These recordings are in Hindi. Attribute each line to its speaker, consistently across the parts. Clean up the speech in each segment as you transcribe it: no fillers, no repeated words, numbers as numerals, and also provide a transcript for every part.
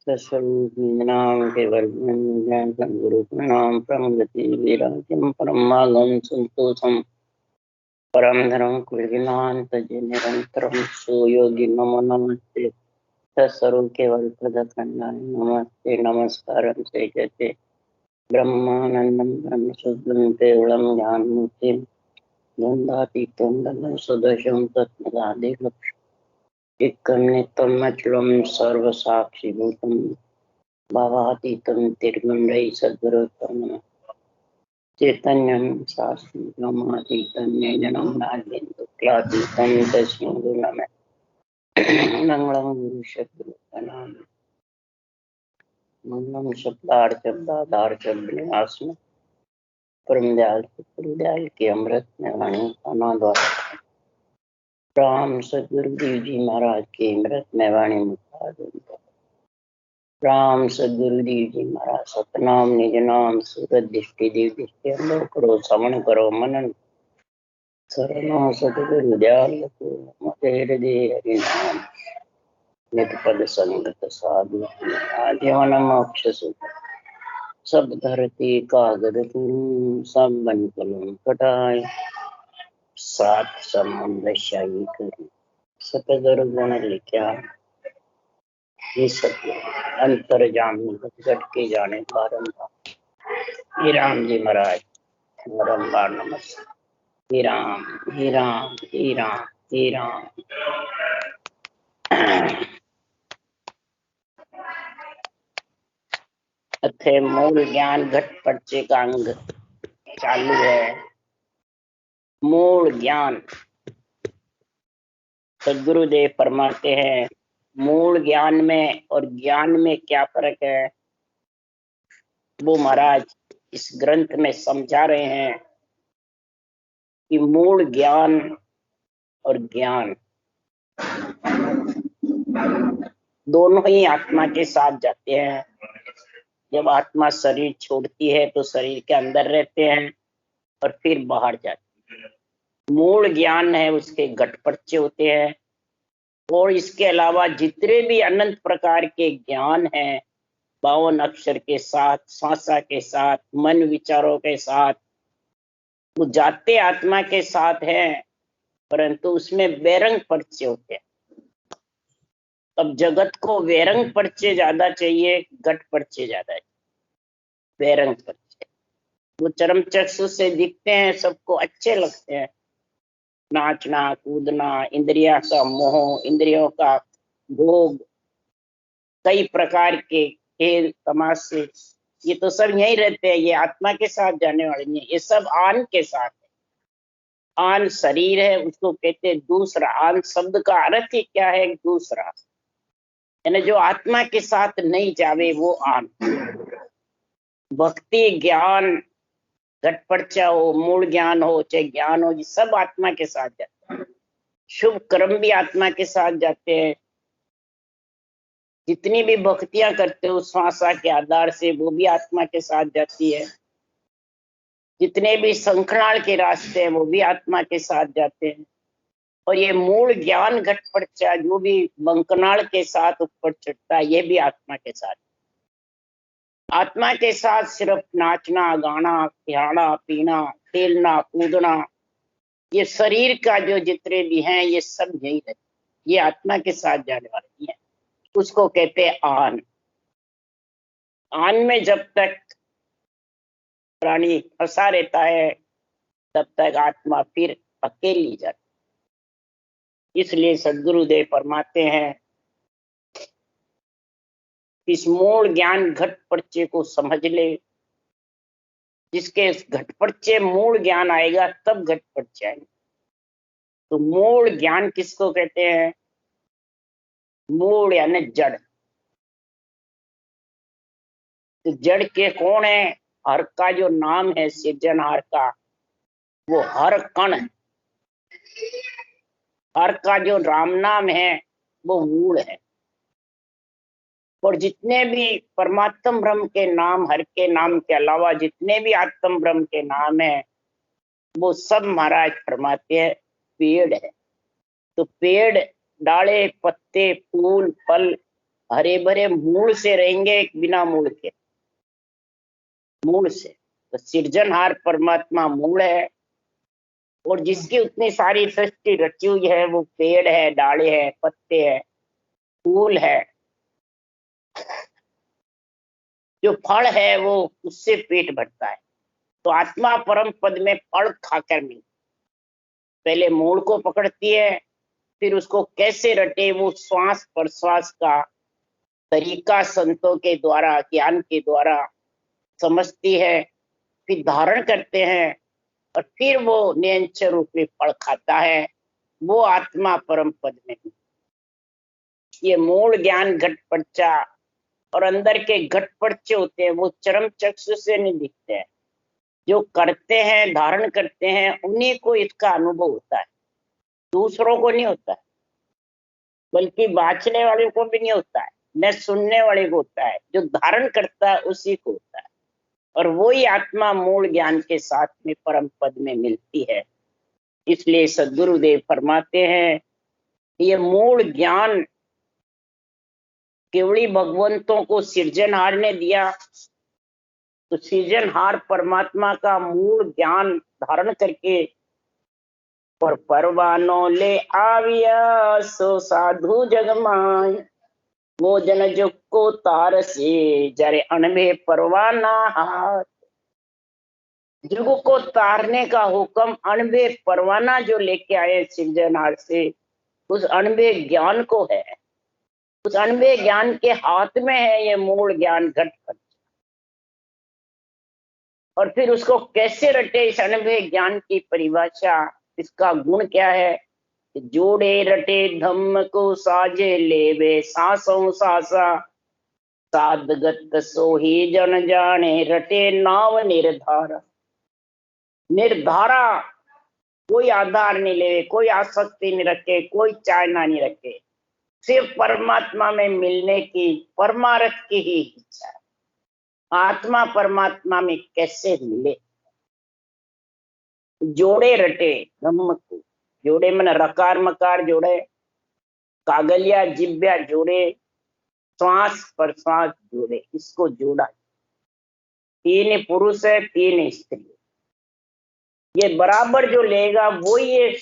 Speaker 1: तस्वरूपिणां केवलं गुरुणां प्रमगति विराजं परमागम संतोषं परम धर्म कुलगिनां तजे निरंतरं सुयोगी नमो नमस्ते तत्स्वरूप केवल प्रदखंडाय नमस्ते नमस्कारं सेजते ब्रह्मानंदं ब्रह्मशुद्धं केवलं ज्ञानमूर्तिं द्वन्द्वातीतं दलं सदशं तत्त्वदादिलक्ष्यम् एकं नित्यं अचलं सर्वसाक्षिभूतं भावातीतं तिर्गुण्डै सद्गुरुतं चैतन्यं शास्त्रमातीतं ज्ञानं नागेन्दुक्लातीतं तस्मै गुरुनमः मंगलम गुरु शब्दनाम मंगलम शब्दार्थ विनाशन परम दयाल के अमृत में वाणी खाना द्वारा राम सदगुरु देव जी महाराज के अमृत में वाणी मुखार राम सदगुरु देव जी महाराज सतनाम निज नाम सूरत दृष्टि देव दृष्टि अनुभव करो श्रवण करो मनन शरणो सतगुरु दयाल को मते हृदय हरि नाम नित पद संगत साधु आजीवन मोक्ष सुख सब धरती कागद तुम सब बन कलम कटाए सात समुद्र शाही करी सतगुरु गुण लिखा ये सत्य अंतर जामी घट के जाने बारंबार हे राम जी महाराज बारंबार नमस्ते हे राम हे राम हे राम हे राम। अथे मूल ज्ञान घट पर्चे का अंग चालू है। मूल ज्ञान सदगुरुदेव फरमाते हैं मूल ज्ञान में और ज्ञान में क्या फर्क है वो महाराज इस ग्रंथ में समझा रहे हैं कि मूल ज्ञान और ज्ञान दोनों ही आत्मा के साथ जाते हैं। जब आत्मा शरीर छोड़ती है तो शरीर के अंदर रहते हैं और फिर बाहर जाते हैं। मूल ज्ञान है उसके घटपर्चे होते हैं और इसके अलावा जितने भी अनंत प्रकार के ज्ञान हैं 52 अक्षर के साथ श्वासा के साथ मन विचारों के साथ वो जाते आत्मा के साथ हैं परंतु उसमें बेरंग पर्चे होते हैं। अब जगत को बेरंग पर्चे ज्यादा चाहिए घट पर्चे ज्यादा चाहिए। बेरंग पर्चे वो चरम चक्षु से दिखते हैं सबको अच्छे लगते हैं नाचना कूदना इंद्रिया का मोह इंद्रियों का भोग कई प्रकार के खेल तमाशे ये तो सब यही रहते हैं। ये आत्मा के साथ जाने वाले नहीं ये सब आन के साथ है। आन शरीर है उसको कहते हैं दूसरा। आन शब्द का अर्थ ही क्या है दूसरा यानी जो आत्मा के साथ नहीं जावे वो आन। भक्ति ज्ञान घटपर्चा हो मूल ज्ञान हो चाहे ज्ञान हो ये सब आत्मा के साथ जाते हैं। शुभ कर्म भी आत्मा के साथ जाते हैं। जितनी भी भक्तियां करते हो श्वासा के आधार से वो भी आत्मा के साथ जाती है। जितने भी संखनाल के रास्ते हैं वो भी आत्मा के साथ जाते हैं। और ये मूल ज्ञान घटपर्चा जो भी बंकनाल के साथ ऊपर चढ़ता है ये भी आत्मा के साथ। आत्मा के साथ सिर्फ नाचना गाना खाना पीना खेलना कूदना ये शरीर का जो जितने भी हैं ये सब यही रहते ये आत्मा के साथ जाने वाली है। उसको कहते हैं आन। आन में जब तक प्राणी फंसा रहता है तब तक आत्मा फिर अकेली जाती। इसलिए सदगुरुदेव फरमाते हैं इस मूल ज्ञान घट पर्चे को समझ ले। जिसके घट पर्चे मूल ज्ञान आएगा तब घट पर्चे आएंगे। तो मूल ज्ञान किसको कहते हैं? मूल यानी जड़। तो जड़ के कौन है? हर का जो नाम है सृजनहार का वो हर कण है। हर का जो राम नाम है वो मूल है। और जितने भी परमात्म ब्रह्म के नाम हर के नाम के अलावा जितने भी आत्म ब्रह्म के नाम है वो सब महाराज फरमाते हैं पेड़ है। तो पेड़ डाले पत्ते फूल फल हरे भरे मूल से रहेंगे, बिना मूल के, मूल से। तो सृजनहार परमात्मा मूल है, और जिसकी उतनी सारी सृष्टि रची हुई है, वो पेड़ है, डाले है, पत्ते है, फूल है, जो फल है वो उससे पेट भरता है। तो आत्मा परम पद में फल खाकर मिलती, पहले मूल को पकड़ती है, फिर उसको कैसे रटे वो श्वास प्रश्वास का तरीका संतों के द्वारा, ज्ञान के द्वारा समझती है, फिर धारण करते हैं, और फिर वो निरंतर रूप में फल खाता है, वो आत्मा परम पद में। ये मूल ज्ञान घट पर्चा और अंदर के घट पर्चे होते हैं, वो चरम चक्षु से नहीं दिखते हैं। जो करते हैं, धारण करते हैं, उन्हीं को इसका अनुभव होता है, दूसरों को नहीं होता है, बल्कि बांचने वाले को भी नहीं होता है, न सुनने वाले को होता है, जो धारण करता है उसी को होता है। और वही आत्मा मूल ज्ञान के साथ में परम पद में मिलती है। इसलिए सद्गुरुदेव फरमाते हैं, ये मूल ज्ञान केवली भगवंतों को सृजनहार ने दिया, तो सृजनहार परमात्मा का मूल ज्ञान धारण करके पर परवानो ले आविया, सो साधु जगमाय, वो जन जो को तार से जरे अणबे परवाना हाथ। जुग को तारने का हुक्म अणबे परवाना जो लेके आए सृजनहार से, उस अणबे ज्ञान को है, उस अणबे ज्ञान के हाथ में है ये मूल ज्ञान घट पर। और फिर उसको कैसे रटे, इस अणबे ज्ञान की परिभाषा, इसका गुण क्या है? जोड़े रटे धम्म को साजे लेवे सांसों सासा, साधगत सोही जन जाने रटे नाव निर्धारा। निर्धारा, कोई आधार नहीं ले, कोई आसक्ति नहीं रखे, कोई चाहना नहीं रखे, सिर्फ परमात्मा में मिलने की, परमार्थ की ही इच्छा है। आत्मा परमात्मा में कैसे मिले? जोड़े रटे धम्म को, जोड़े मन रकार मकार जोड़े, कागलिया जिब्या जोड़े, श्वास प्रश्वास जोड़े, इसको जोड़ा। तीन पुरुष है, तीन स्त्री, ये बराबर जो लेगा वो ये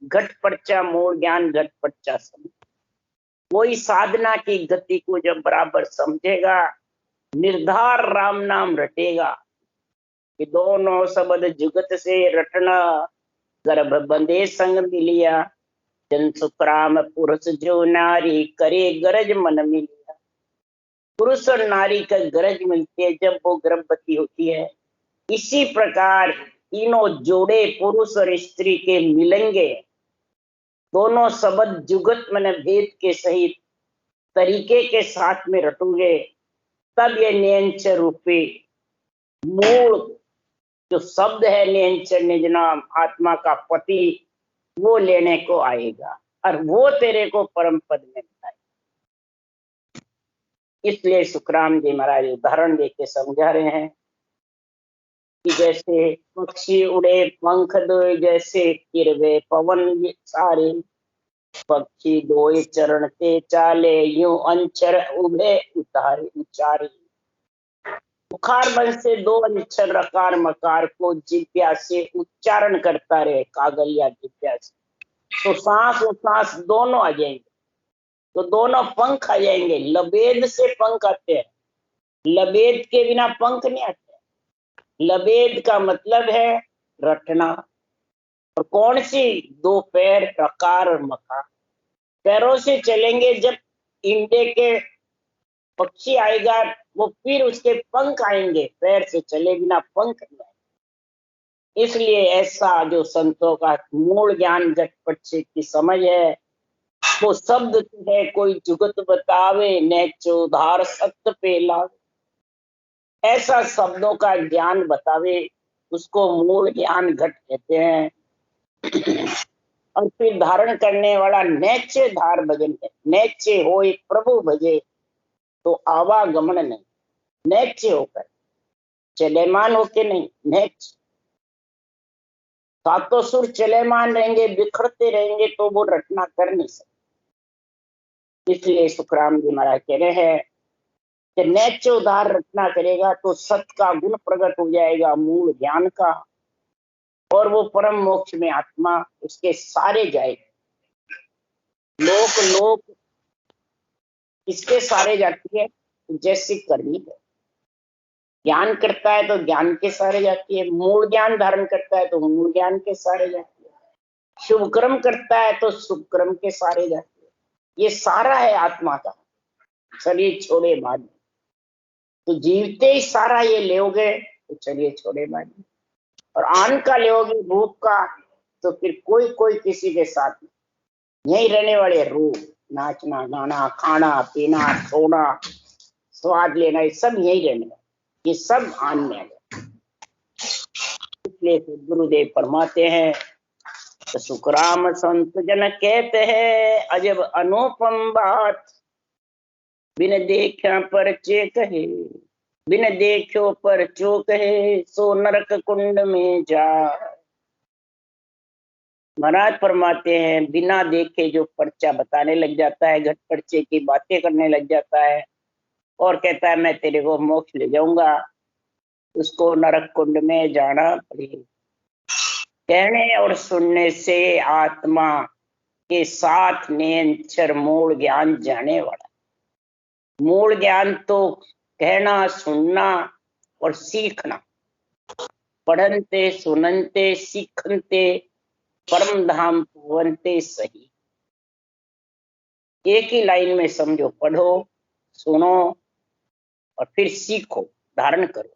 Speaker 1: घट पर्चा मूल ज्ञान घट पर्चा समझ, वही साधना की गति को जब बराबर समझेगा, निर्धार राम नाम रटेगा कि दोनों शब्द जुगत से रटना, गर्भ बंदे संग मिलिया, जन सुखराम पुरुष जो नारी करे गरज मन मिलिया। पुरुष और नारी का गरज मिलती है जब वो गर्भवती होती है। इसी प्रकार तीनों जोड़े पुरुष और स्त्री के मिलेंगे, दोनों शब्द जुगत मन भेद के सहित तरीके के साथ में रटोगे, तब ये नियंचर रूपी मूल जो शब्द है, नियंचर निज नाम आत्मा का पति, वो लेने को आएगा और वो तेरे को परम पद में बताएगा। इसलिए सुखराम जी महाराज उदाहरण देके समझा रहे हैं कि जैसे पक्षी उड़े पंख दो, जैसे किरवे पवन सारे, पक्षी दोए चरण ते चाले, यूं अंचर उभे उतारे उचारे। बुखार बन से दो अक्षर रकार मकार को जिज्ञा से उच्चारण करता रहे, कागलिया जिज्ञा से, तो सांस और सांस दोनों आ जाएंगे, तो दोनों पंख आ जाएंगे। लबेद से पंख आते हैं, लबेद के बिना पंख नहीं आते। लबेद का मतलब है रटना। और कौन सी? दो पैर, रकार और मकार, पैरों से चलेंगे। जब इंडे के पक्षी आएगा वो फिर उसके पंख आएंगे, पैर से चले बिना पंख नहीं आएंगे। इसलिए ऐसा जो संतों का मूल ज्ञान घटपट से की समझ है, वो शब्द है कोई जुगत बतावे, न चौधार सत्य पे लावे। ऐसा शब्दों का ज्ञान बतावे, उसको मूल ज्ञान घट कहते हैं। और फिर धारण करने वाला नैचे धार भजन है। नैचे हो प्रभु भजे, तो आवागमन नहीं, नैचे होकर, चलेमान होके नहीं, नैच। सातों सुर चलेमान रहेंगे, बिखरते रहेंगे, तो वो रटना कर नहीं सकते। इसलिए सुखराम जी महाराज कह रहे हैं कि नैच उधार रचना करेगा तो सत का गुण प्रकट हो जाएगा, मूल ज्ञान का, और वो परम मोक्ष में आत्मा उसके सारे जाएगी। लोक लोक इसके सारे जाती है जैसी करनी है। ज्ञान करता है तो ज्ञान के सारे जाती है, मूल ज्ञान धारण करता है तो मूल ज्ञान के सारे जाती है, शुभ कर्म करता है तो शुभ कर्म के सारे जाती है। ये सारा है आत्मा का, शरीर छोड़े बाद। तो जीवते ही सारा ये लेोगे तो चलिए छोड़े बाद, और आन का लेोगे रूप का तो फिर कोई कोई किसी के साथ यही रहने वाले रूप, नाचना गाना खाना पीना सोना स्वाद लेना, ये सब यही रहने वाले, ये सब आन में है। इसलिए गुरुदेव फरमाते हैं तो सुखराम संत जन कहते हैं अजब अनुपम बात, बिन देखा पर चे कहे, बिन देखो पर चो कहे, सो नरक कुंड में जा। महाराज फरमाते हैं बिना देखे जो पर्चा बताने लग जाता है, घट पर्चे की बातें करने लग जाता है और कहता है मैं तेरे को मोक्ष ले जाऊंगा, उसको नरक कुंड में जाना पड़ेगा। कहने और सुनने से आत्मा के साथ निरंतर मूल ज्ञान जाने वाला। मूल ज्ञान तो कहना सुनना और सीखना, पढ़नते सुनते सीखनते परम धाम पवनते सही। एक ही लाइन में समझो, पढ़ो सुनो और फिर सीखो धारण करो,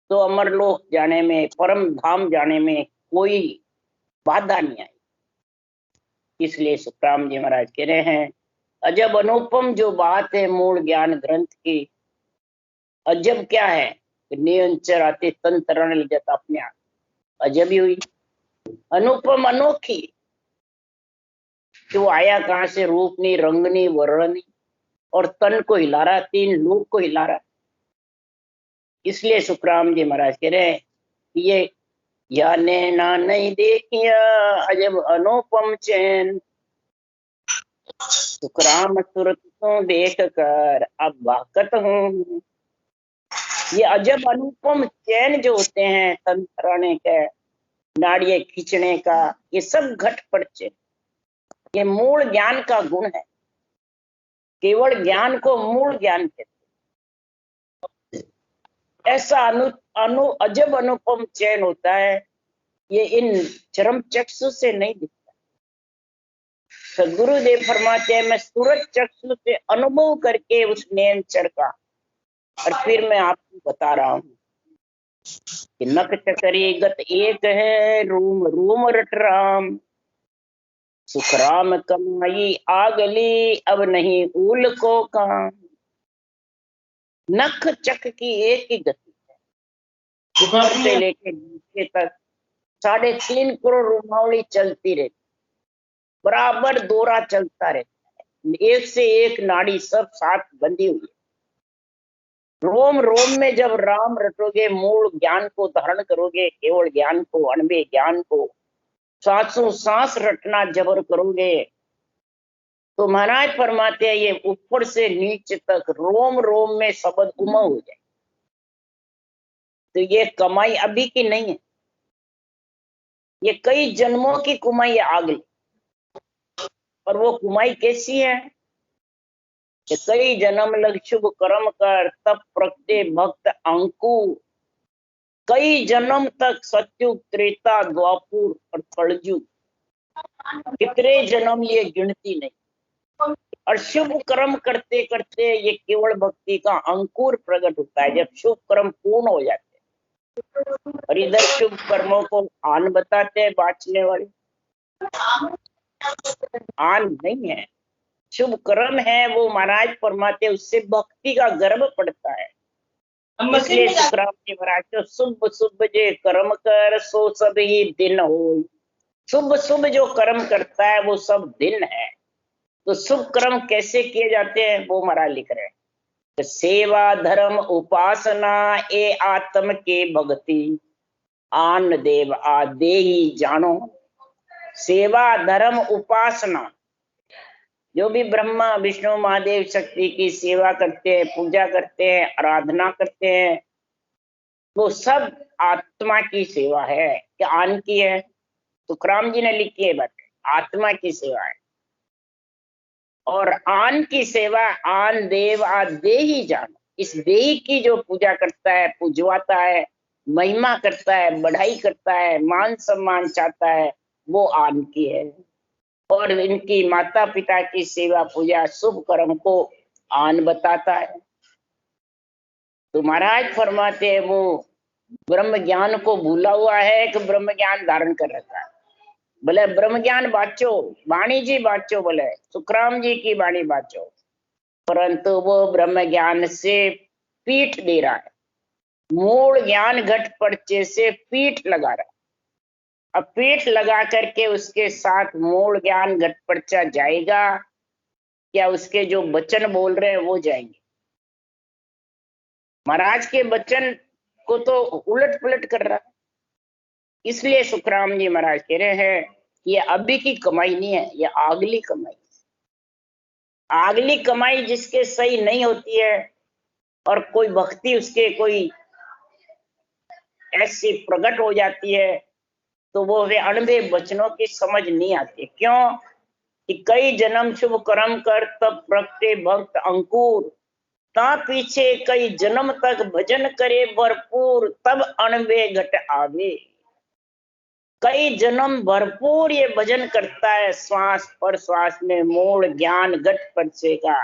Speaker 1: तो अमरलोक जाने में परम धाम जाने में कोई बाधा नहीं आई। इसलिए सुखराम जी महाराज कह रहे हैं अजब अनुपम जो बात है मूल ज्ञान ग्रंथ की। अजब क्या है, निरंतर आते तंत्र लग जाता अपने आप, अजब ही हुई। अनुपम अनोखी, जो आया कहां से, रूप नहीं रंग नहीं वर्ण नहीं, और तन को हिला रहा, तीन लोक को हिला रहा। इसलिए सुखराम जी महाराज कह रहे हैं ये या नैना नहीं देखिया अजब अनुपम चैन, सुखराम सूरत को देख कर अब वाकत हूँ। ये अजब अनुपम चैन जो होते हैं, तंत्राने के नाड़िये खींचने का, ये सब घट पर्चे, ये मूल ज्ञान का गुण है। केवल ज्ञान को मूल ज्ञान कहते हैं। ऐसा अजब अनुपम चैन होता है, ये इन चरम चक्षु से नहीं दिखता। सदगुरुदेव फरमाते हैं मैं सूरज चक्षु से अनुभव करके उस निरंतर का, और फिर मैं आपको बता रहा हूं कि नख चकरी गत एक है, रूम रूम रट राम, सुखराम कमाई आगली अब नहीं ऊल को काम। नख चक की एक ही गति है, ऊपर से लेके नीचे तक 3.5 करोड़ रुमावली चलती रहती, बराबर दौरा चलता रहता है, एक से एक नाड़ी सब साथ बंधी हुई है। रोम रोम में जब राम रटोगे, मूल ज्ञान को धारण करोगे, केवल ज्ञान को, अणबे ज्ञान को सांसों सांस रटना जबर करोगे, तो महाराज फरमाते हैं ये ऊपर से नीचे तक रोम रोम में शब्द उमंग हो जाए। तो ये कमाई अभी की नहीं है, ये कई जन्मों की कमाई आ गई। और वो कमाई कैसी है कि कई जन्म लग शुभ कर्म कर तब प्रगटे भक्त अंकुर, कई जन्म तक सत्युग त्रेता द्वापुर और कलयुग, कितने जन्म ये गिनती नहीं। और शुभ कर्म करते करते ये केवल भक्ति का अंकुर प्रकट होता है जब शुभ कर्म पूर्ण हो जाते हैं। और इधर शुभ कर्मों को आन बताते हैं बांचने वाले, आन नहीं है, शुभ कर्म है वो महाराज फरमाते, उससे भक्ति का गर्भ पड़ता है। इसलिए सुखराम जी महाराज तो शुभ शुभ जे कर्म कर सो सब ही दिन हो, शुभ शुभ जो कर्म करता है वो सब दिन है। तो शुभ कर्म कैसे किए जाते हैं वो महाराज लिख रहे हैं, तो सेवा धर्म उपासना ए आत्म के भक्ति, आन देव आदे ही जानो। सेवा धर्म उपासना जो भी ब्रह्मा विष्णु महादेव शक्ति की सेवा करते हैं, पूजा करते हैं, आराधना करते हैं, वो सब आत्मा की सेवा है। क्या आन की है? तुकाराम जी ने लिखी है बात, आत्मा की सेवा है। और आन की सेवा आन देव आ देही जान, इस देही की जो पूजा करता है, पूजवाता है, महिमा करता है, बढ़ाई करता है, मान सम्मान चाहता है, वो आन की है। और इनकी माता पिता की सेवा पूजा शुभ कर्म को आन बताता है। तो महाराज फरमाते हैं वो ब्रह्म ज्ञान को भूला हुआ है कि ब्रह्म ज्ञान धारण कर रखा है। बोले ब्रह्म ज्ञान बाचो, वाणी जी बाचो, बोले सुखराम जी की वाणी बाचो, परंतु वो ब्रह्म ज्ञान से पीठ दे रहा है। मूल ज्ञान घट पर्चे से पीठ लगा रहा है। अब पीठ लगा करके उसके साथ मूल ज्ञान घट पर्चा जाएगा क्या? उसके जो वचन बोल रहे हैं वो जाएंगे। महाराज के वचन को तो उलट पुलट कर रहा है। इसलिए सुखराम जी महाराज कह रहे हैं ये अभी की कमाई नहीं है, ये आगली कमाई। आगली कमाई जिसके सही नहीं होती है और कोई भक्ति उसके कोई ऐसी प्रकट हो जाती है तो वो वे अणबे वचनों की समझ नहीं आती। क्यों कि कई जन्म शुभ कर्म कर तब प्रगटे भक्त अंकुर, ता पीछे कई जन्म तक भजन करे भरपूर, तब अणबे घट आवे। कई जन्म भरपूर ये भजन करता है, श्वास पर श्वास में मूल ज्ञान घट परचेगा,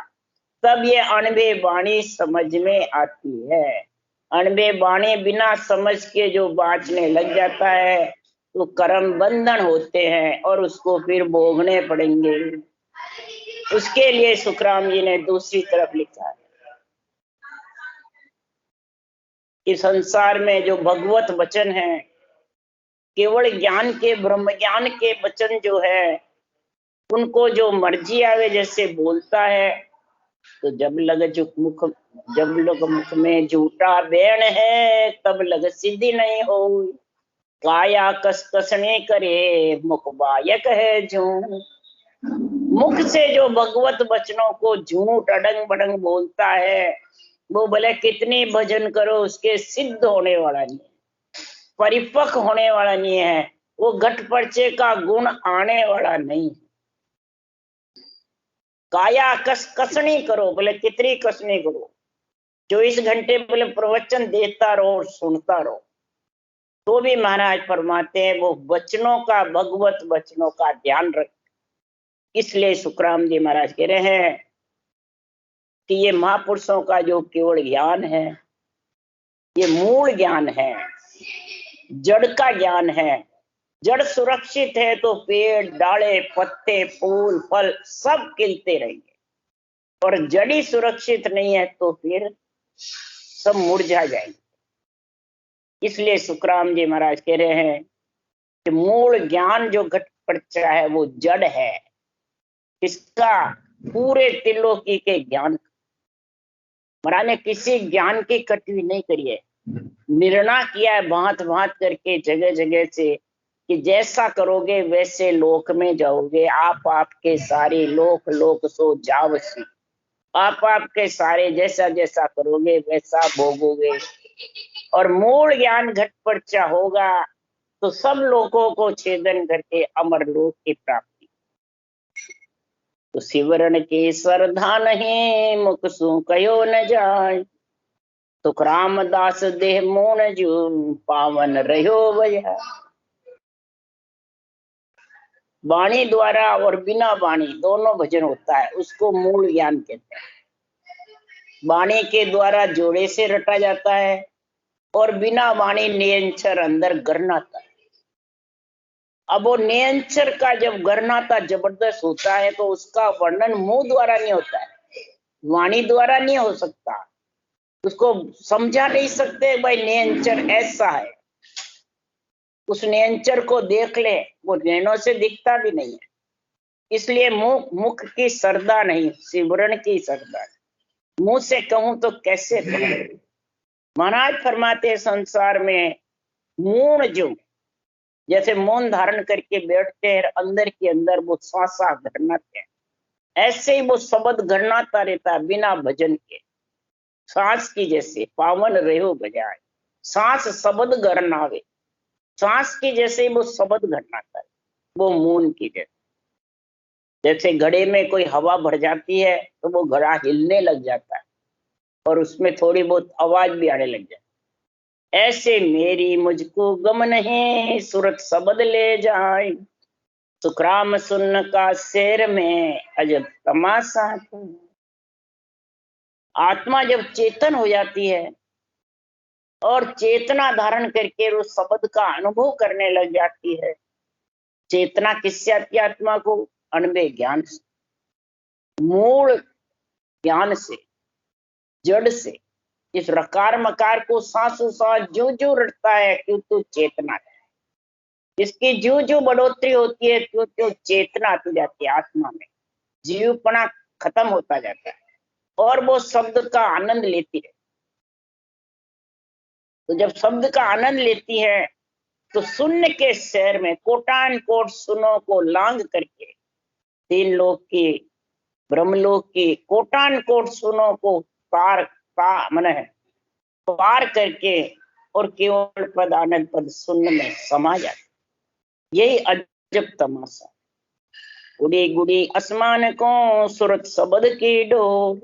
Speaker 1: तब ये अणबे वाणी समझ में आती है। अणबे वाणी बिना समझ के जो बाँचने लग जाता है तो कर्म बंधन होते हैं और उसको फिर भोगने पड़ेंगे। उसके लिए सुखराम जी ने दूसरी तरफ लिखा है कि संसार में जो भगवत वचन है, केवल ज्ञान के ब्रह्म ज्ञान के वचन जो है उनको जो मर्जी आवे जैसे बोलता है, तो जब लग मुख में झूठा बैण है, तब लग सिद्धि नहीं हो। काया कस कसने करे मुख बायक है झूठ। मुख से जो भगवत वचनों को झूठ अडंग बडंग बोलता है, वो भले कितनी भजन करो उसके सिद्ध होने वाला नहीं, परिपक्व होने वाला नहीं है, वो घट पर्चे का गुण आने वाला नहीं। काया कसनी करो, बोले कितनी कसनी करो, 24 घंटे बोले प्रवचन देता रहो और सुनता रहो, तो भी महाराज फरमाते हैं वो वचनों का, भगवत वचनों का ध्यान रख। इसलिए सुखराम जी महाराज कह रहे हैं कि ये महापुरुषों का जो केवल ज्ञान है, ये मूल ज्ञान है, जड़ का ज्ञान है। जड़ सुरक्षित है तो पेड़, डाले, पत्ते, फूल, फल सब खिलते रहेंगे, और जड़ी सुरक्षित नहीं है तो फिर सब मुरझा जाएंगे। इसलिए सुखराम जी महाराज कह रहे हैं कि मूल ज्ञान जो घट पर्चा है वो जड़ है। इसका पूरे त्रिलोकी के ज्ञान, महाराज ने किसी ज्ञान की कटवी नहीं करी है, निर्णय किया है भांत भांत करके जगह जगह से कि जैसा करोगे वैसे लोक में जाओगे। आप आपके सारे लोक सो जावसी, आप आपके सारे जैसा जैसा करोगे वैसा भोगोगे। और मूल ज्ञान घट पर्चा होगा तो सब लोगों को छेदन करके अमर लोक की प्राप्ति। तो सिवरण के श्रद्धा नहीं, मुख सु कयो न जाय, तो रामदास देह मोन जू पावन रहो भया। वाणी द्वारा और बिना वाणी दोनों भजन होता है, उसको मूल ज्ञान कहते हैं। वाणी के द्वारा जोड़े से रटा जाता है और बिना वाणी नियंचर अंदर गरनाता है। अब वो नियंचर का जब गरनाता जबरदस्त होता है तो उसका वर्णन मुंह द्वारा नहीं होता है, वाणी द्वारा नहीं हो सकता। उसको समझा नहीं सकते भाई नियंचर ऐसा है, उस नियंचर को देख ले, वो नैनों से दिखता भी नहीं है। इसलिए मुख की श्रद्धा नहीं, सिमरन की श्रद्धा। मुंह से कहूं तो कैसे कहूं। महाराज फरमाते संसार में मूण जो जैसे मौन धारण करके बैठते हैं, अंदर के अंदर वो श्वासा घटनाते हैं, ऐसे ही वो शब्द गणनाता रहता है बिना भजन के, सांस की जैसे पावन रहो बजाए, सांस शब्द गणनावे, सांस की जैसे वो शब्द गणनाता है, वो मून की जैसे। जैसे घड़े में कोई हवा भर जाती है तो वो घड़ा हिलने लग जाता है और उसमें थोड़ी बहुत आवाज भी आने लग जाती है। ऐसे मेरी मुझको गम नहीं, सूरत शब्द ले जाए, सुखराम सुन का शेर में अजब तमाशा। आत्मा जब चेतन हो जाती है और चेतना धारण करके उस शब्द का अनुभव करने लग जाती है, चेतना किससे आती है आत्मा को? अनबे ज्ञान से, मूल ज्ञान से, जड़ से। इस रकार मकार को सांसों सांस जो जो रटता है क्यों तो चेतना है, इसकी जो जो बढ़ोतरी होती है क्यों तो चेतना आती जाती है आत्मा में, जीवपना खत्म होता जाता है और वो शब्द का आनंद लेती है। तो जब शब्द का आनंद लेती है तो शून्य के शहर में कोटान कोट सुनो को लांग करके, तीन लोक की, ब्रह्मलोक की कोटान कोट सुनो को पार मन है पार करके और केवल पद आनंद पद शून्य में समा जाते। यही अजब तमाशा। उड़ी गुड़ी आसमान को सूरत शब्द की डोर,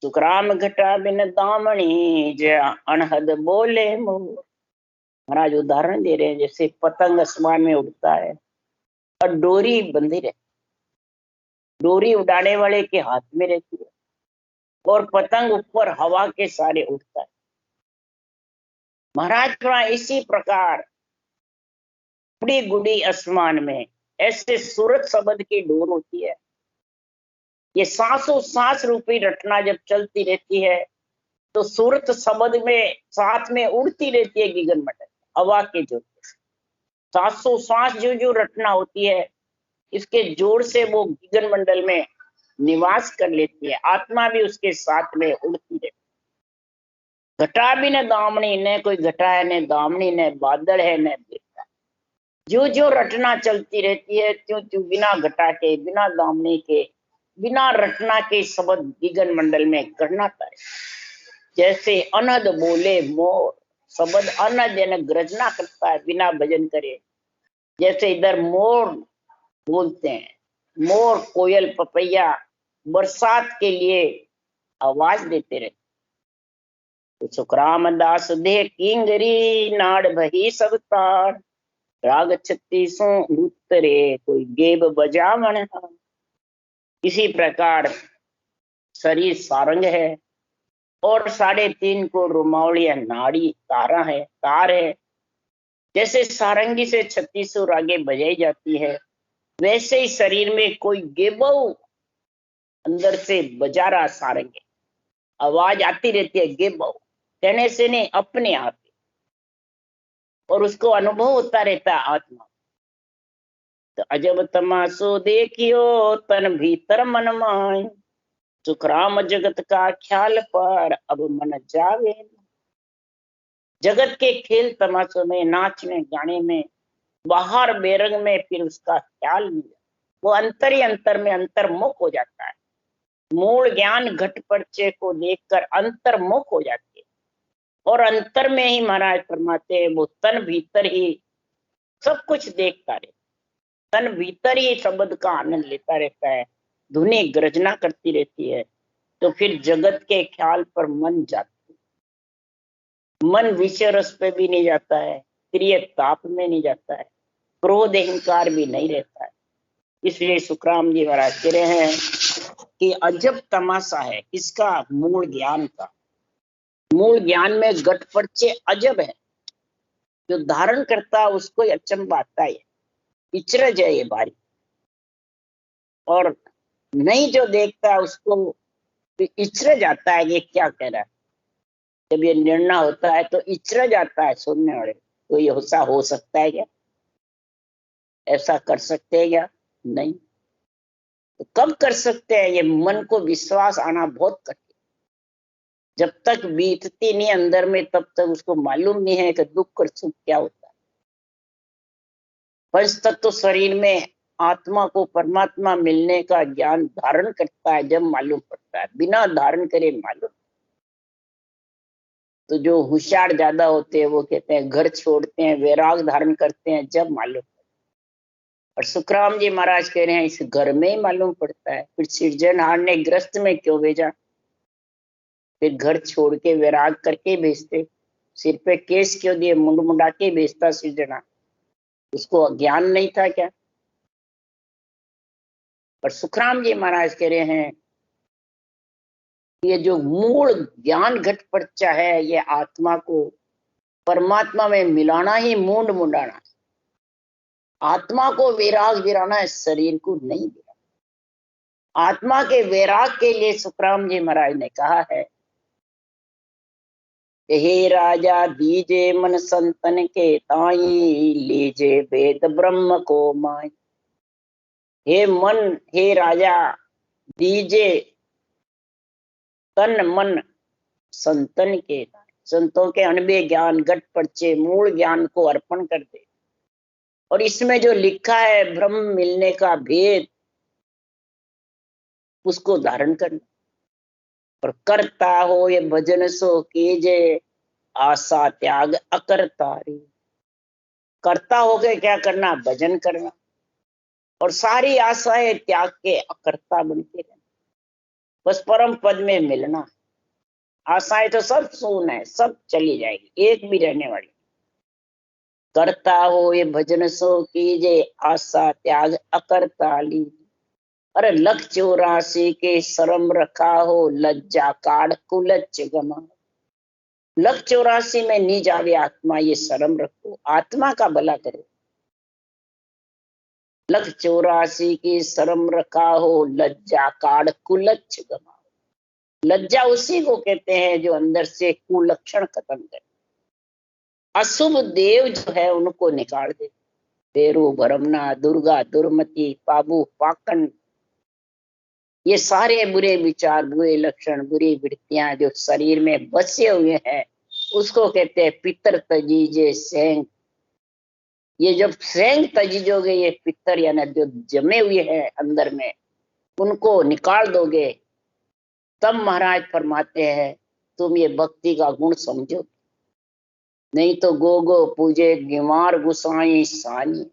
Speaker 1: सुखराम घटा बिन दामनी जया अनहद बोले मोर। महाराज उदाहरण दे रहे हैं, जैसे पतंग आसमान में उड़ता है और डोरी बंधी रहती, डोरी उड़ाने वाले के हाथ में रहती है और पतंग ऊपर हवा के सारे उड़ता है। महाराज थोड़ा इसी प्रकार उड़ी गुड़ी आसमान में ऐसे सूरत शब्द की डोर होती है। ये सांसों सांस रूपी रटना जब चलती रहती है तो सूरत शब्द में साथ में उड़ती रहती है गगन मंडल हवा के जोर से। सांसों सांस जो जो रटना होती है इसके जोर से वो गगन मंडल में निवास कर लेती है, आत्मा भी उसके साथ में उड़ती रहती है। घटा भी न दामनी, न कोई घटा है न दामनी, न बादल है न बेटा, जो जो रटना चलती रहती है त्यों त्यों बिना घटा के, बिना दामनी के, बिना रटना के शब्द गगन मंडल में गणनाता है। जैसे अनहद बोले मोर, शब्द अनहद यानी गर्जना करता है बिना भजन करे। जैसे इधर मोर बोलते हैं, मोर कोयल पपैया बरसात के लिए आवाज देते रहते। तो सुखराम दास दे किंगरी नाड़ भही सब तार, राग 36 उत्तरे कोई गेब बजावन। इसी प्रकार शरीर सारंग है और 3.5 को रुमावलिया नाड़ी तार है। जैसे सारंगी से 36 रागे बजाई जाती है वैसे ही शरीर में कोई गेबो अंदर से बजा रहा सारंग, आवाज आती रहती है गेबो, कहने से नहीं अपने आप, और उसको अनुभव होता रहता है आत्मा। तो अजब तमाशो देखियो तन भीतर मन माय, सुखराम जगत का ख्याल पर अब मन जावे। जगत के खेल तमाशों में, नाचने गाने में, बाहर बेरंग में फिर उसका ख्याल नहीं, वो अंतर ही अंतर में अंतर्मुख हो जाता है। मूल ज्ञान घट पर्चे को देखकर अंतर्मुख हो जाती है और अंतर में ही महाराज फरमाते हैं वो तन भीतर ही सब कुछ देखता रहता, तन भीतर ही शब्द का आनंद लेता रहता है, धुनी गर्जना करती रहती है। तो फिर जगत के ख्याल पर मन जाता है, मन विषय रस पे भी नहीं जाता है, प्रिय ताप में नहीं जाता है, क्रोध अहंकार भी नहीं रहता है। इसलिए सुखराम जी महाराज कह रहे हैं कि अजब तमाशा है इसका मूल ज्ञान का। मूल ज्ञान में घट पर्चे अजब है, जो धारण करता है उसको अचंबा आता है, इचरज है ये भारी, और नहीं जो देखता है उसको इचरज आता है ये क्या कह रहा है। जब ये निर्णय होता है तो इचरज आता है सुनने वाले, तो ये ऐसा हो सकता है क्या, ऐसा कर सकते हैं क्या? नहीं। तो कब कर सकते हैं? ये मन को विश्वास आना बहुत कठिन, जब तक बीतती नहीं अंदर में तब तक उसको मालूम नहीं है कि दुख और सुख क्या होता है। पंच तत्व शरीर में आत्मा को परमात्मा मिलने का ज्ञान धारण करता है जब मालूम पड़ता है, बिना धारण करे मालूम। तो जो होशियार ज्यादा होते हैं वो कहते हैं घर छोड़ते हैं, वैराग धारण करते हैं जब मालूम। और सुखराम जी महाराज कह रहे हैं इस घर में ही मालूम पड़ता है। फिर सृजनहार ने ग्रस्त में क्यों भेजा? फिर घर छोड़ के वैराग करके भेजते। सिर पे केस क्यों दिए, मुंड मुंडा के भेजता सृजना? उसको ज्ञान नहीं था क्या? पर सुखराम जी महाराज कह रहे हैं ये जो मूल ज्ञान घट पर्चा है, ये आत्मा को परमात्मा में मिलाना ही मूंड मुंडाना है। आत्मा को वैराग दिलाना है, शरीर को नहीं दिलाना। आत्मा के वैराग के लिए सुखराम जी महाराज ने कहा है, हे राजा दीजे मन संतन के ताई, लीजे वेद ब्रह्म को माई। हे मन, हे राजा, दीजे तन मन संतन के, संतों के अनबे ज्ञान घट पर्चे मूल ज्ञान को अर्पण कर दे। और इसमें जो लिखा है ब्रह्म मिलने का भेद, उसको धारण करना। और करता हो ये भजन सो कीजे, आशा त्याग अकर्तारी। करता हो के क्या करना? भजन करना। और सारी आशाएं त्याग के अकर्ता बन के रहना, बस परम पद में मिलना। आशाएं तो सब शून्य है, सब चली जाएगी, एक भी रहने वाली। करता हो ये भजन सो कीजे, आशा त्याग अकर्ता ली। अरे 184 के शर्म रखा हो, लज्जा काढ़ कुलच गमा। 184 में नी जावे आत्मा, ये शर्म रखो, आत्मा का भला करो। 184 की शर्म रखा हो, लज्जा काढ़ कुलच गमा। लज्जा उसी को कहते हैं जो अंदर से कुलक्षण खत्म करे। अशुभ देव जो है उनको निकाल दे। पेरू भरमना, दुर्गा दुर्मति, पाबू पाकन, ये सारे बुरे विचार, बुरे लक्षण, बुरी वृत्तियां जो शरीर में बसे हुए हैं, उसको कहते हैं पितर तजीजे सेंग। ये जब सेंग तजीजोगे, ये पितर यानी जो जमे हुए हैं अंदर में, उनको निकाल दोगे, तब महाराज फरमाते हैं तुम ये भक्ति का गुण समझो। नहीं तो गो गो पूजे गिमार गुसाई सानी।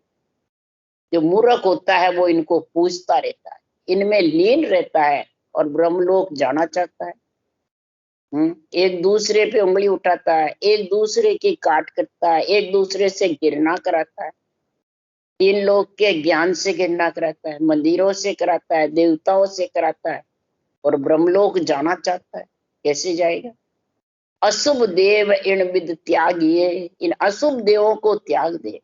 Speaker 1: जो मूर्ख होता है वो इनको पूजता रहता है, इनमें लीन रहता है और ब्रह्मलोक जाना चाहता है। एक दूसरे पे उंगली उठाता है, एक दूसरे की काट करता है, एक दूसरे से घृणा कराता है। तीन लोग के ज्ञान से घृणा कराता है, मंदिरों से कराता है, देवताओं से कराता है, और ब्रह्मलोक जाना चाहता है। कैसे जाएगा? अशुभ देव इन विद त्यागिए, इन अशुभ देवों को त्याग दे।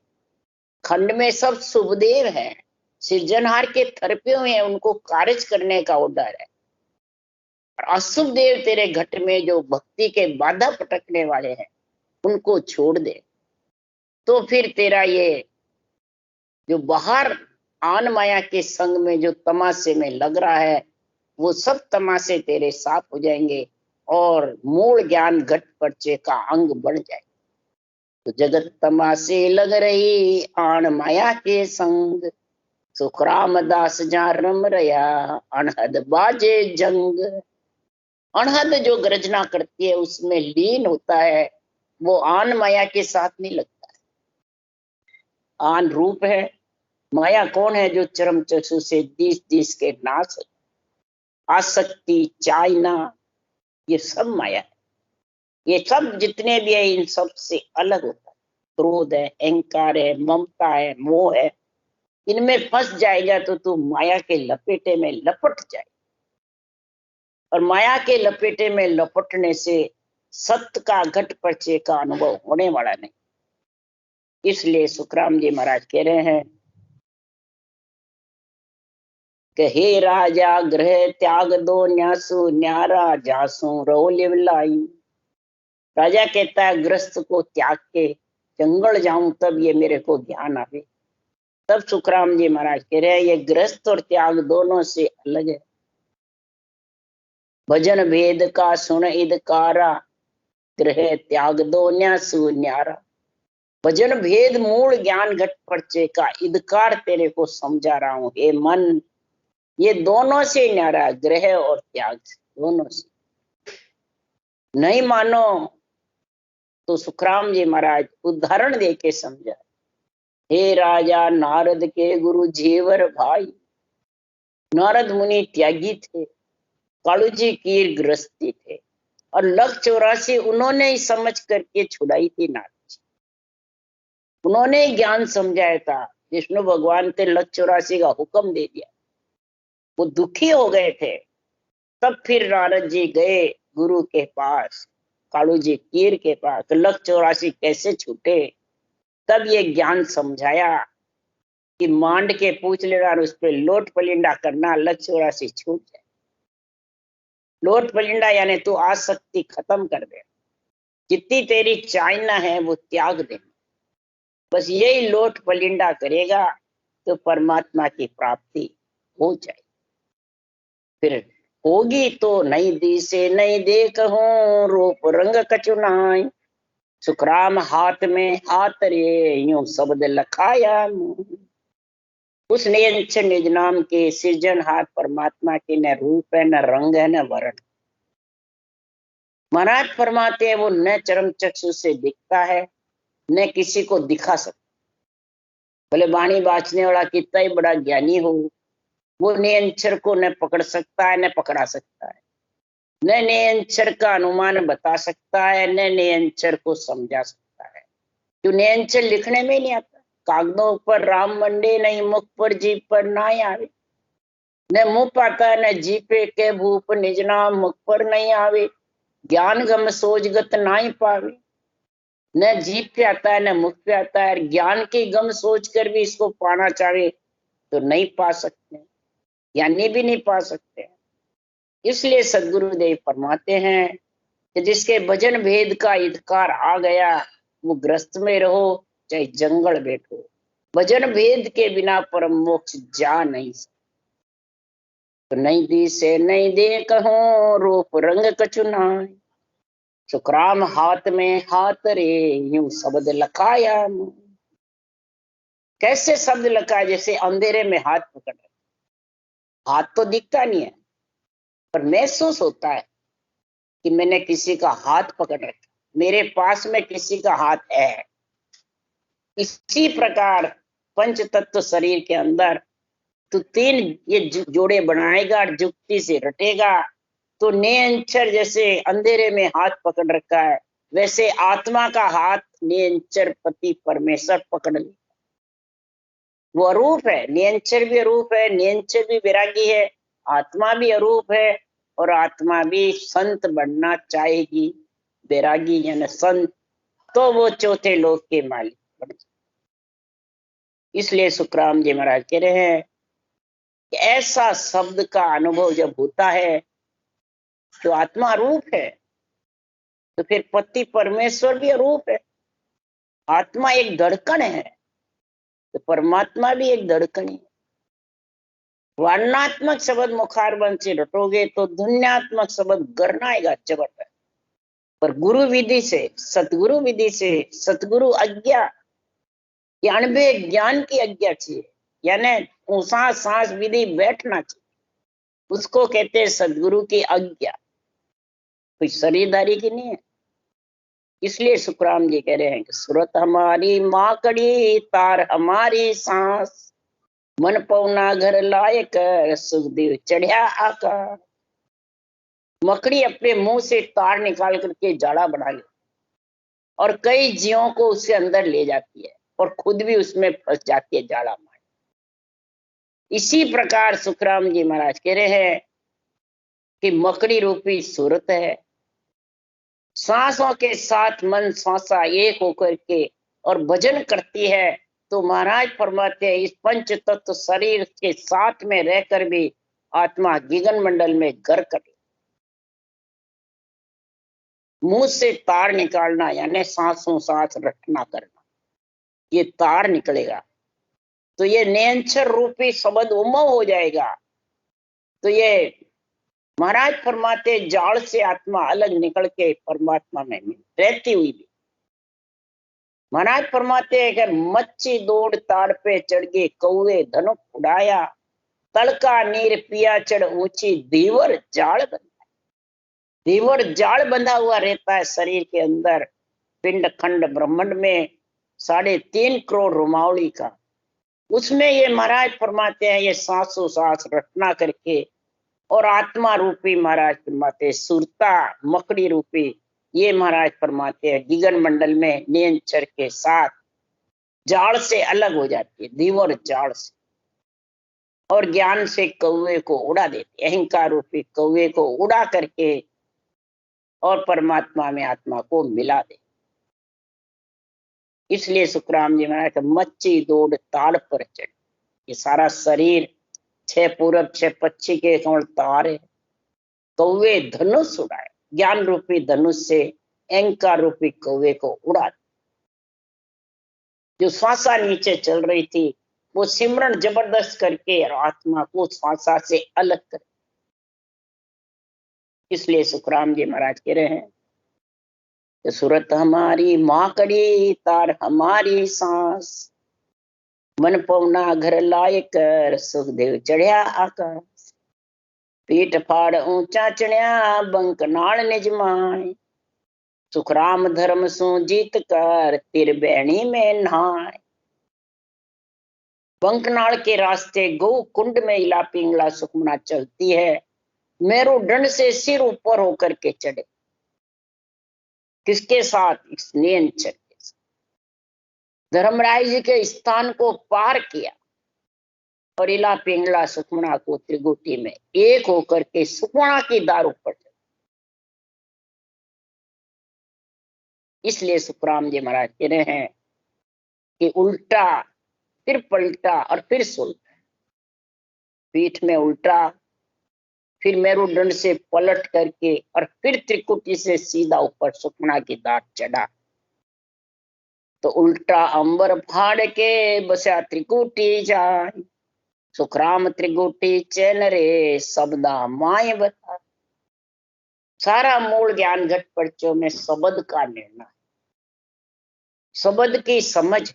Speaker 1: खंड में सब शुभ देव है, सृजनहार के थरपे हुए हैं, उनको कार्य करने का ऑर्डर है। अशुभ देव तेरे घट में जो भक्ति के बाधा पटकने वाले हैं, उनको छोड़ दे। तो फिर तेरा ये जो बाहर आन माया के संग में जो तमाशे में लग रहा है, वो सब तमाशे तेरे साफ हो जाएंगे और मूल ज्ञान घट पर्चे का अंग बढ़ जाए। तो जगत तमाशे लग रही आन माया के संग, सुखराम दास जा रम रया अनहद बाजे जंग। अनहद जो गर्जना करती है उसमें लीन होता है, वो आन माया के साथ नहीं लगता है। आन रूप है, माया कौन है? जो चरम चक्षु से दिस दिस के नाश, आसक्ति, चाइना, ये सब माया है। ये सब जितने भी है इन सब से अलग होता है। क्रोध है, अहंकार है, ममता है, मोह है, इनमें फंस जाएगा तो तू माया के लपेटे में लपट जाए। और माया के लपेटे में लपटने से सत्य का घट पर्चे का अनुभव होने वाला नहीं। इसलिए सुखराम जी महाराज कह रहे हैं कि हे राजा ग्रह त्याग दो न्यासु, न्यारा जासु रहो लिवलाई। राजा कहता है ग्रस्त को त्याग के जंगल जाऊं तब ये मेरे को ज्ञान आवे। तब सुखराम जी महाराज कह रहे हैं ये ग्रस्त और त्याग दोनों से अलग है। भजन भेद का सुन इदकारा, ग्रह त्याग दो न्यासु न्यारा। भजन भेद मूल ज्ञान घट परचे का इदकार तेरे को समझा रहा हूं हे मन। ये दोनों से न्यारा, ग्रह और त्याग से, दोनों से। नहीं मानो तो सुखराम जी महाराज उदाहरण दे के समझा। हे राजा नारद के गुरु जीवर भाई। नारद मुनि त्यागी थे, कालू जी कीर गृहस्थी थे, और लख 84 उन्होंने ही समझ करके छुड़ाई थी नारद जी। उन्होंने ही ज्ञान समझाया था। विष्णु भगवान के लख 84 का हुक्म दे दिया। वो दुखी हो गए थे, तब फिर नारद जी गए गुरु के पास, कालू जी कीर के पास। तो लख 84 कैसे छूटे, तब ये ज्ञान समझाया कि मांड के पूछ लेना और उस पर लोट पलिंडा करना, लख 84 छूट जाए। लोट पलिंडा यानी तू आसक्ति खत्म कर दे, जितनी तेरी चाहना है वो त्याग दे। बस यही लोट पलिंडा करेगा तो परमात्मा की प्राप्ति हो जाए। फिर होगी तो नई दी से नई देख हूं, रूप रंग कचुनाई। सुखराम हाथ में हाथ रे, यूं शब्द लखाया। उस निज निज नाम के सृजनहार परमात्मा की न रूप है, न रंग है, न वर्ण। महाराज फरमाते हैं वो न चरम चक्षु से दिखता है, न किसी को दिखा सकता। भले वाणी बाँचने वाला कितना ही बड़ा ज्ञानी हो, वो निरंतर को न पकड़ सकता है, न पकड़ा सकता है। न निरंतर का अनुमान बता सकता है, न निरंतर को समझा सकता है। जो निरंतर लिखने में नहीं आता। कागजों पर राम मंडे नहीं, मुख पर जीभ पर ना आवे। न मुंह पाता न जीपे के भूप, निज नाम मुख पर नहीं आवे। ज्ञान गम सोजगत नाई पावे। न जीप पे आता है, न मुख पे आता है। ज्ञान की गम सोच कर भी इसको पाना चाहे तो नहीं पा सकते, ज्ञानी भी नहीं पा सकते। इसलिए सदगुरुदेव फरमाते हैं कि जिसके भजन भेद का इत्कार आ गया, वो ग्रस्त में रहो चाहे जंगल बैठो, भजन भेद के बिना परम मोक्ष जा नहीं सकते। तो नहीं दी से नहीं दे कहूं, रूप रंग कचुनाई। सुखराम हाथ में हाथ रे, यूं शब्द लखाया। कैसे शब्द लखा, जैसे अंधेरे में हाथ पकड़ रहे। हाथ तो दिखता नहीं है, पर महसूस होता है कि मैंने किसी का हाथ पकड़ रखा, मेरे पास में किसी का हाथ है। इसी प्रकार पंच तत्व शरीर के अंदर तो 3 ये जोड़े बनाएगा, जुक्ति से रटेगा, तो निरंतर जैसे अंधेरे में हाथ पकड़ रखा है, वैसे आत्मा का हाथ निरंतर पति परमेश्वर पकड़ ले। वो अरूप है, निरंतर भी अरूप है, निरंतर भी वैरागी है, आत्मा भी अरूप है, और आत्मा भी संत बनना चाहेगी। वैरागी यानी संत, तो वो चौथे लोक के मालिक बन जाए। इसलिए सुखराम जी महाराज कह रहे हैं कि ऐसा शब्द का अनुभव जब होता है तो आत्मा अरूप है, तो फिर पति परमेश्वर भी अरूप है। आत्मा एक धड़कन है, तो परमात्मा भी एक धड़कन है। वर्णात्मक शब्द मुखारबंद से रटोगे तो ध्वन्यात्मक शब्द गरनाएगा जबरदस्त। पर गुरु विधि से, सतगुरु विधि से, सतगुरु आज्ञा, अनुभव ज्ञान की आज्ञा चाहिए, यानी सांस सांस विधि बैठना चाहिए, उसको कहते हैं सदगुरु की आज्ञा। कोई शरीरधारी की नहीं है। इसलिए सुखराम जी कह रहे हैं कि सूरत हमारी माकड़ी, तार हमारी सांस, मन पौना घर लाए कर, सुखदेव चढ़िया आकार। मकड़ी अपने मुंह से तार निकाल करके जाड़ा बना ले, और कई जीवों को उसके अंदर ले जाती है, और खुद भी उसमें फंस जाती है जाड़ा मार। इसी प्रकार सुखराम जी महाराज कह रहे हैं कि मकड़ी रूपी सूरत है, सांसों के साथ मन सांसा एक होकर के और भजन करती है, तो महाराज फरमाते हैं इस पंच तत्व शरीर के साथ में रहकर भी आत्मा गगन मंडल में घर करे। मुंह से तार निकालना यानी सांसों सांस रटना करना, ये तार निकलेगा तो ये निरंतर रूपी शब्द उमव हो जाएगा। तो ये महाराज फरमाते जाल से आत्मा अलग निकल के परमात्मा में रहती हुई भी महाराज फरमाते हैं कि मच्छी दौड़ ताड़ पे चढ़ गए, कौवे धनुक उड़ाया, तड़का नीर पिया चढ़ ऊंची, दीवर जाल बंधा। दीवर जाल बंधा हुआ रहता है शरीर के अंदर, पिंड खंड ब्रह्मांड में 3.5 करोड़ रोमावली का। उसमें ये महाराज फरमाते हैं, ये सांसों सांस रटना करके, और आत्मा रूपी महाराज फरमाते सुरता मकड़ी रूपी, ये महाराज फरमाते हैं दिगन मंडल में नियंचर के साथ जाल से अलग हो जाती है, दीवर जाल से, और ज्ञान से कौवे को उड़ा देती, अहंकार रूपी कौवे को उड़ा करके और परमात्मा में आत्मा को मिला दे। इसलिए सुखराम जी महाराज मच्छी दौड़ ताड़ पर चढ़, ये सारा शरीर 6 पूरब 6 पश्चिम के कमल तार है। कौवे धनुष उड़ाए, ज्ञान रूपी धनुष से अहंकार रूपी कौवे को उड़ा। जो श्वासा नीचे चल रही थी वो सिमरन जबरदस्त करके आत्मा को श्वासा से अलग कर। इसलिए सुखराम जी महाराज कह रहे हैं कि सूरत हमारी माँ कड़ी, तार हमारी सांस, मन पवना घर लाए कर, सुखदेव चढ़िया आकाश, पीठ फाड़ ऊंचा चढ़िया, बंक नाल निजमाए, सुखराम धर्म सु जीत कर, तिर बैणी में नहाए। बंकनाल के रास्ते गौ कुंड में इला पिंगला सुखमना चलती है, मेरुदंड से सिर ऊपर होकर के चढ़े, किसके साथ? इस नियंचर के साथ। धर्मराय जी के स्थान को पार किया और इला पिंगला सुखमना को त्रिगुटी में एक होकर के सुखमना की दार ऊपर चढ़े। इसलिए सुखराम जी महाराज कह रहे हैं कि उल्टा फिर पलटा और फिर सुलटा, पीठ में उल्टा, फिर मेरुदंड से पलट करके और फिर त्रिकुटी से सीधा ऊपर सुखमना की दाट चढ़ा। तो उल्टा अंबर फाड़ के बसा त्रिकुटी जाए, सुखराम त्रिकुटी चैन रे, शब्दा माए बता। सारा मूल ज्ञान घट पर्चों में शब्द का निर्णय, शब्द की समझ।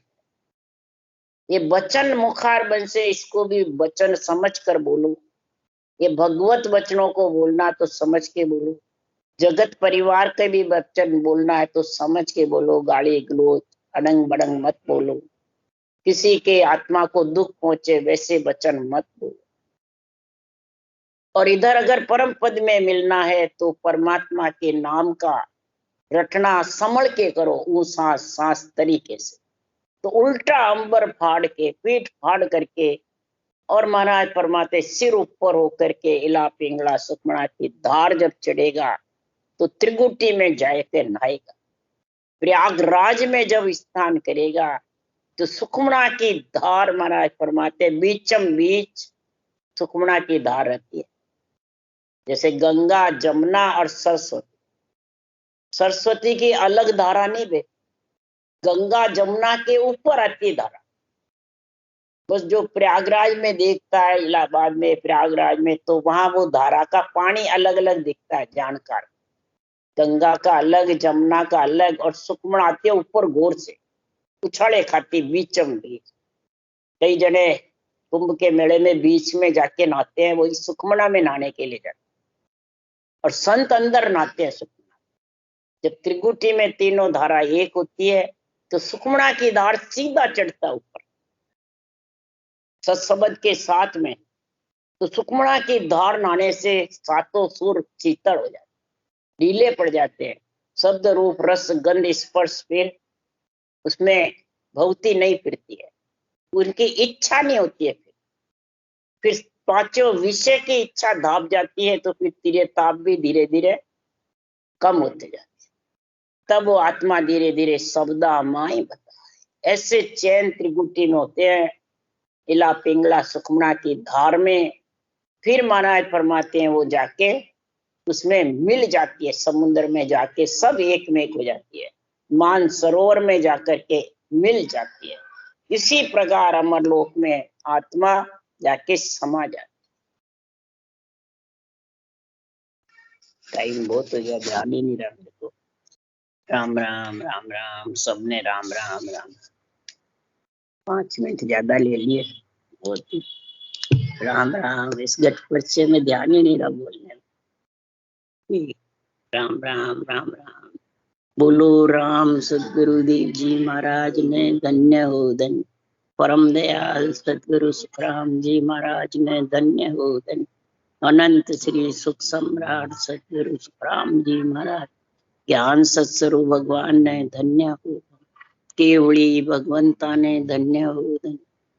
Speaker 1: ये वचन मुखार बन से, इसको भी वचन समझ कर बोलो। ये भगवत वचनों को बोलना तो समझ के बोलो, जगत परिवार के भी वचन बोलना है तो समझ के बोलो, गाली गलोच अड़ंग बड़ंग मत बोलो, किसी के आत्मा को दुख पहुंचे वैसे वचन मत बोलो। और इधर अगर परम पद में मिलना है तो परमात्मा के नाम का रटना संभल के करो, ऊंसा सांस तरीके से। तो उल्टा अंबर फाड़ के, पीठ फाड़ करके, और महाराज फरमाते सिर ऊपर होकर के इला पिंगला सुखमना की धार जब चढ़ेगा तो त्रिगुटी में जाके नहाएगा। प्रयागराज में जब स्नान करेगा तो सुखमना की धार, महाराज फरमाते बीचम बीच सुखमना की धार रहती है। जैसे गंगा जमुना और सरस्वती, सरस्वती की अलग धारा नहीं बे, गंगा जमुना के ऊपर आती है धारा। बस जो प्रयागराज में देखता है, इलाहाबाद में, प्रयागराज में, तो वहां वो धारा का पानी अलग अलग दिखता है जानकार, गंगा का अलग, जमुना का अलग, और सुखमना आती है ऊपर घोर से उछाले खाती बीचम बीच। कई जने कुंभ के मेले में बीच में जाके नहाते हैं, वही सुखमना में नहाने के लिए जाते, और संत अंदर नहाते हैं सुखमना। जब त्रिकुटी में तीनों धारा एक होती है तो सुखमना की धार सीधा चढ़ता ऊपर सत्सबद के साथ में। तो सुखमना की धार नहाने से सातों सुर शीतल हो जाते, ढीले पड़ जाते हैं, शब्द रूप रस गंध स्पर्श फिर उसमें भक्ति नहीं फिरती है, उनकी इच्छा नहीं होती है। फिर पांचों विषय की इच्छा धाप जाती है, तो फिर तेरे ताप भी धीरे धीरे कम होते जाते, तब वो आत्मा धीरे धीरे शब्दा माई बता। ऐसे चैन त्रिगुटी में होते हैं इला पिंगला सुखमना की धार में। फिर महाराज फरमाते हैं वो जाके उसमें मिल जाती है, समुद्र में जाके सब एक में एक हो जाती है, मान सरोवर में जाकर के मिल जाती है। इसी प्रकार अमरलोक में आत्मा जाके समा जाती है। टाइम बहुत हो गया, ध्यान ही नहीं रहा मेरे को। राम राम राम राम, सबने राम राम राम। 5 मिनट ज्यादा ले लिए, बहुत ही। राम राम, इस गठ पर्चे में ध्यान ही नहीं रहा बोलने में। राम राम राम राम। बोलो राम सदगुरुदेव जी महाराज ने धन्य हो धन्य। परम दयाल सदगुरु सुखराम जी महाराज ने धन्य हो धन्य। अनंत श्री सुख सम्राट सदगुरु सुखराम जी महाराज, ज्ञान सत्स्वरूप भगवान ने धन्य हो। केवड़ी भगवंता ने धन्य हो धन्य।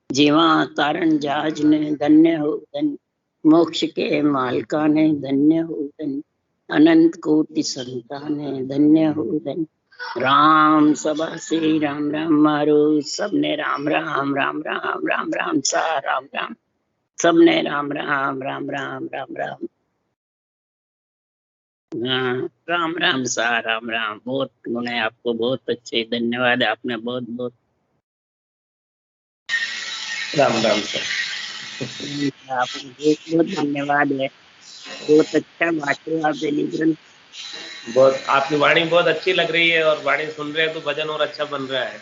Speaker 1: जीवा तारण जहाज ने धन्य हो धन्य। मोक्ष के मालका ने धन्य हो धन्य। अनंत कोटि संता ने धन्य हो धन्य। राम सभा से राम राम मारो, सबने राम राम राम राम राम राम सा राम राम, सबने राम राम राम राम राम राम। हाँ, राम राम सा राम राम। बहुत गुण है आपको, बहुत अच्छे, धन्यवाद। आपने बहुत बहुत
Speaker 2: राम राम सर,
Speaker 1: आपको बहुत बहुत धन्यवाद है। बहुत अच्छा बातें आप ग्रंथ।
Speaker 2: बहुत आपकी वाणी बहुत अच्छी लग रही है और वाणी सुन रहे हैं तो भजन और अच्छा बन रहा है।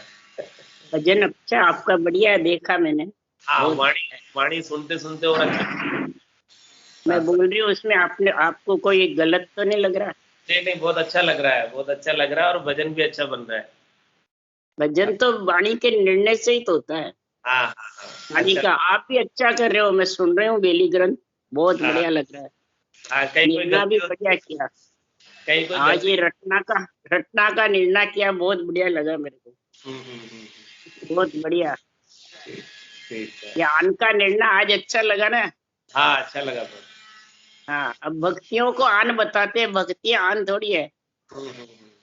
Speaker 1: भजन अच्छा आपका बढ़िया है, देखा मैंने।
Speaker 2: हाँ,
Speaker 1: बहुत
Speaker 2: वाणी सुनते सुनते और अच्छा।
Speaker 1: मैं बोल रही हूँ, उसमें आपने आपको कोई गलत तो नहीं लग रहा?
Speaker 2: नहीं नहीं, बहुत अच्छा लग रहा है, बहुत अच्छा लग रहा है और भजन भी अच्छा बन रहा है।
Speaker 1: भजन तो वाणी के निर्णय से ही तो होता है।
Speaker 2: हाँ हाँ हाँ,
Speaker 1: वाणी
Speaker 2: अच्छा।
Speaker 1: का आप भी अच्छा कर रहे हो, मैं सुन रही हूँ बेली ग्रंथ, बहुत
Speaker 2: हाँ
Speaker 1: बढ़िया लग रहा है।
Speaker 2: हाँ, कहीं कोई
Speaker 1: निर्णय भी
Speaker 2: गलती होती
Speaker 1: बढ़िया
Speaker 2: है,
Speaker 1: किया।
Speaker 2: कहीं कोई
Speaker 1: आज
Speaker 2: गलती।
Speaker 1: ये रटना का निर्णय किया, बहुत बढ़िया लगा मेरे को, बहुत बढ़िया।
Speaker 2: ठीक है।
Speaker 1: ये आन का निर्णय आज अच्छा लगा ना।
Speaker 2: हाँ, अच्छा लगा तो।
Speaker 1: हाँ, अब भक्तियों को आन बताते हैं, भक्ति आन थोड़ी है,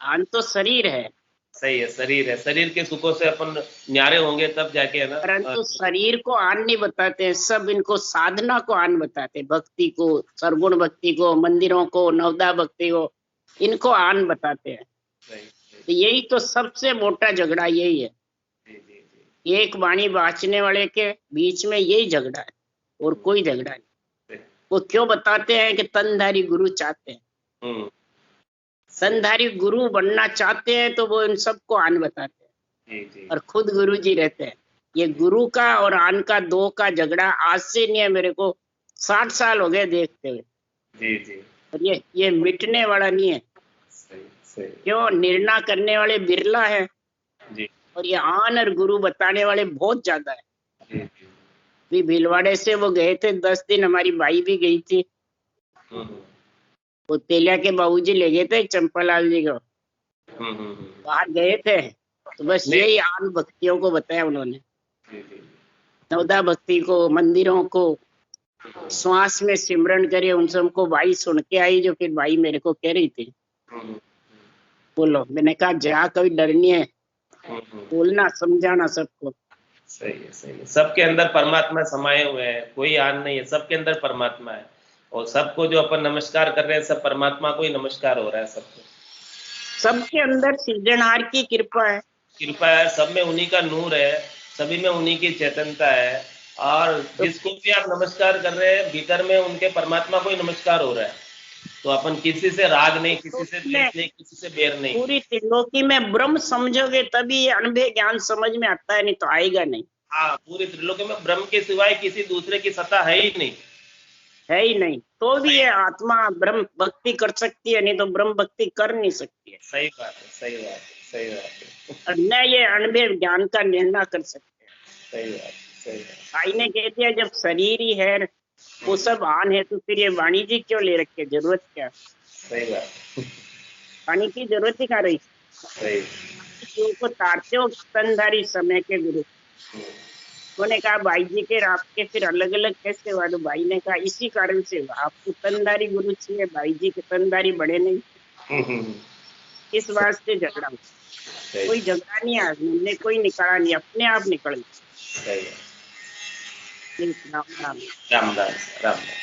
Speaker 1: आन तो शरीर है।
Speaker 2: सही है, शरीर है, शरीर के सुखों से अपन न्यारे होंगे तब जाके, है ना।
Speaker 1: परंतु शरीर को आन नहीं बताते हैं, सब इनको साधना को आन बताते हैं। भक्ति को, सरगुण भक्ति को, मंदिरों को, नवदा भक्ति को, इनको आन बताते हैं। तो यही तो सबसे मोटा झगड़ा यही है, एक वाणी बाँचने वाले के बीच में यही झगड़ा है, और कोई झगड़ा नहीं। वो क्यों बताते हैं कि तनधारी गुरु चाहते हैं, तनधारी गुरु बनना चाहते हैं, तो वो इन सबको आन बताते हैं, और खुद गुरु जी रहते हैं। ये गुरु का और आन का दो का झगड़ा आज से नहीं है, मेरे को 60 साल हो गए देखते हुए।
Speaker 2: जी जी,
Speaker 1: और ये मिटने वाला नहीं है।
Speaker 2: सही सही।
Speaker 1: क्यों? निर्णय करने वाले बिरला है,
Speaker 2: जी
Speaker 1: और ये आन और गुरु बताने वाले बहुत ज्यादा है।
Speaker 2: जी जी।
Speaker 1: भी भीलवाड़े से वो गए थे 10 दिन, हमारी बाई भी गई थी। वो तेलिया के बाबूजी ले गए थे चंपालाल जी को, बाहर गए थे, तो बस यही आन भक्तियों को बताया उन्होंने, नवदा भक्ति को, मंदिरों को, श्वास में सिमरन करे, उन सबको भाई सुन के आई। जो फिर भाई मेरे को कह रही थी, बोलो। मैंने कहा जा, कोई डर नहीं है, बोलना समझाना सबको।
Speaker 2: सही है, सही है। सबके अंदर परमात्मा समाये हुए हैं, कोई आन नहीं है, सबके अंदर परमात्मा है, और सबको जो अपन नमस्कार कर रहे हैं, सब परमात्मा को ही नमस्कार हो रहा है। सबको,
Speaker 1: सबके अंदर सृजनहार की कृपा है,
Speaker 2: कृपा है, सब में उन्हीं का नूर है, सभी में उन्हीं की चेतनता है, और जिसको भी आप नमस्कार कर रहे हैं, भीतर में उनके परमात्मा को ही नमस्कार हो रहा है। तो अपन किसी से राग नहीं, किसी से द्वेष नहीं, किसी से बैर नहीं।
Speaker 1: पूरी त्रिलोकी में ब्रह्म समझोगे तभी ये अनुभव ज्ञान समझ में आता है, नहीं तो आएगा नहीं।
Speaker 2: हाँ, पूरी त्रिलोकी में ब्रह्म के सिवाय किसी दूसरे की सत्ता है ही नहीं,
Speaker 1: है ही नहीं, तो भी ये आत्मा ब्रह्म भक्ति कर सकती है, नहीं तो ब्रह्म भक्ति कर नहीं सकती है।
Speaker 2: सही बात है, सही बात है, सही बात है,
Speaker 1: और न ये अनुभव ज्ञान का निर्णय कर सकते हैं।
Speaker 2: सही बात, सही बात।
Speaker 1: भाई ने कह दिया जब शरीर ही है, वो सब आन है, तो फिर ये वाणी जी क्यों ले रखे, जरूरत क्या?
Speaker 2: सही बात,
Speaker 1: वाणी की जरूरत ही कहाँ रही?
Speaker 2: सही।
Speaker 1: गुरु को तारते हो तनधारी समय के गुरु। उन्होंने कहा भाई जी के आपके फिर अलग अलग कैसे हुआ? तो भाई ने कहा इसी कारण से हुआ, आपको तनधारी गुरु चाहिए, भाई जी के तनधारी बड़े नहीं, इस वास्ते झगड़ा। कोई झगड़ा नहीं है, हमने कोई निकाला नहीं, अपने आप निकल गया।
Speaker 2: सही है।
Speaker 1: राम राम।
Speaker 2: रामदास, रामदास।